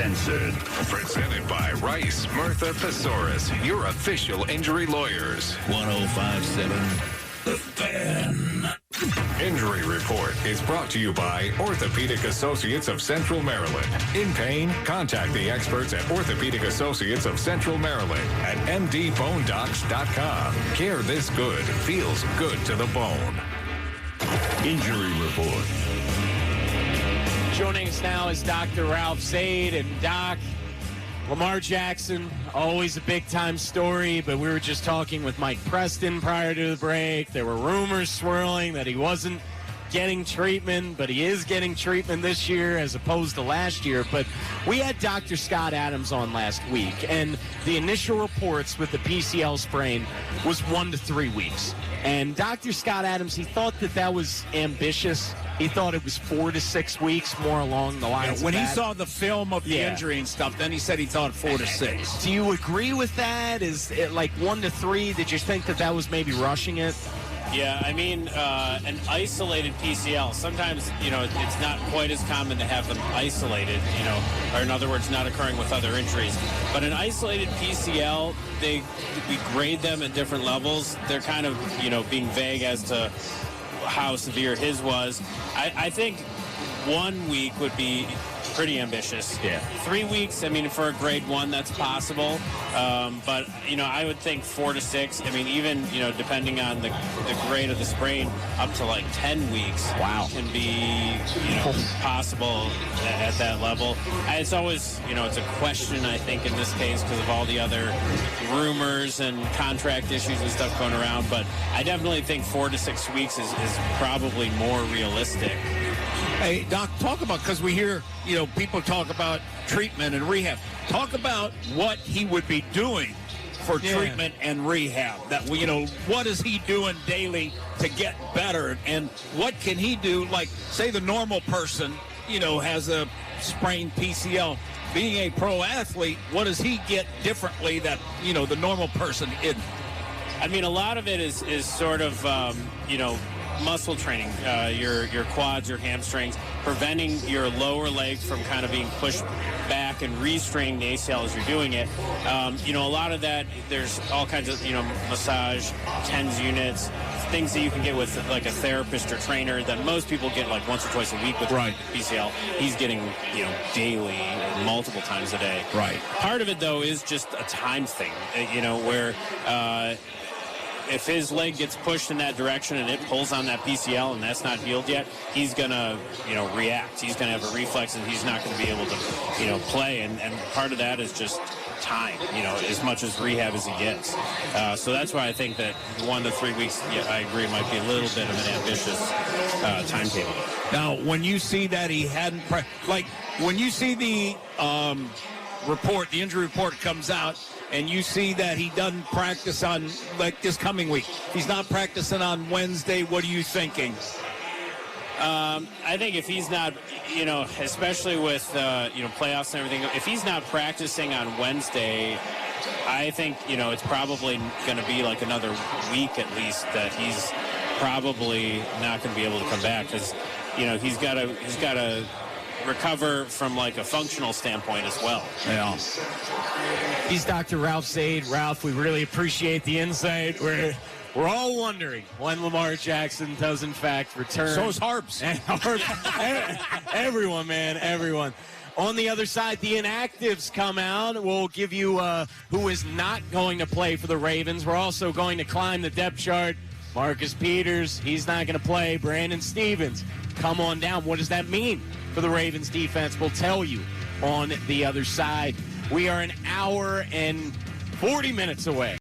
Unanswered. Presented by Rice, Murtha Thesaurus, your official injury lawyers. 105.7 The Fan. Injury Report is brought to you by Orthopedic Associates of Central Maryland. In pain, contact the experts at Orthopedic Associates of Central Maryland at mdbonedocs.com. Care this good feels good to the bone. Injury Report. Joining us now is Dr. Ralph Zade. And Doc, Lamar Jackson, always a big-time story, but we were just talking with Mike Preston prior to the break. There were rumors swirling that he wasn't getting treatment, but he is getting treatment this year as opposed to last year. But we had Dr. Scott Adams on last week, and the initial reports with the PCL sprain was 1 to 3 weeks. And Dr. Scott Adams, he thought that was ambitious. He thought it was 4 to 6 weeks, more along the lines when of he that. saw the film of the injury and stuff, then he said he thought 4 to 6. Do you agree with that? Is it like 1 to 3? Did you think that was maybe rushing it? Yeah, I mean, an isolated PCL, sometimes, it's not quite as common to have them isolated, or in other words, not occurring with other injuries. But an isolated PCL, we grade them at different levels. They're kind of, being vague as to how severe his was. I think 1 week would be pretty ambitious. Yeah. 3 weeks, I mean, for a grade 1, that's possible. But, I would think 4 to 6. I mean, even, depending on the grade of the sprain, up to like 10 weeks can be, possible at that level. It's always, it's a question, I think, in this case because of all the other rumors and contract issues and stuff going around. But I definitely think 4 to 6 weeks is probably more realistic. Hey, Doc, talk about, because we hear, people talk about treatment and rehab. Talk about what he would be doing for treatment and rehab. That, what is he doing daily to get better? And what can he do? Like, say the normal person, has a sprained PCL. Being a pro athlete, what does he get differently that, the normal person isn't? I mean, a lot of it is sort of, muscle training, your quads, your hamstrings, preventing your lower legs from kind of being pushed back and restraining the ACL as you're doing it. A lot of that, there's all kinds of, massage, TENS units, things that you can get with like a therapist or trainer that most people get like once or twice a week with PCL. He's getting, daily, multiple times a day. Right. Part of it, though, is just a time thing, where if his leg gets pushed in that direction and it pulls on that PCL and that's not healed yet, he's going to, react. He's going to have a reflex and he's not going to be able to, play. And part of that is just time, as much as rehab as he gets. So that's why I think that 1 to 3 weeks, I agree, might be a little bit of an ambitious timetable. Now, when you see that he hadn't, when you see the report, the injury report comes out, and you see that he doesn't practice on, like, this coming week. He's not practicing on Wednesday. What are you thinking? I think if he's not, especially with, playoffs and everything, if he's not practicing on Wednesday, I think, it's probably going to be like another week at least that he's probably not going to be able to come back because, he's got to recover from like a functional standpoint as well. Yeah. He's Dr. Ralph Zade. Ralph, we really appreciate the insight. We're all wondering when Lamar Jackson does in fact return. So is Harbs. Everyone, man, everyone. On the other side, the inactives come out. We'll give you who is not going to play for the Ravens. We're also going to climb the depth chart. Marcus Peters, he's not going to play. Brandon Stevens, come on down. What does that mean for the Ravens defense? We'll tell you on the other side. We are an hour and 40 minutes away.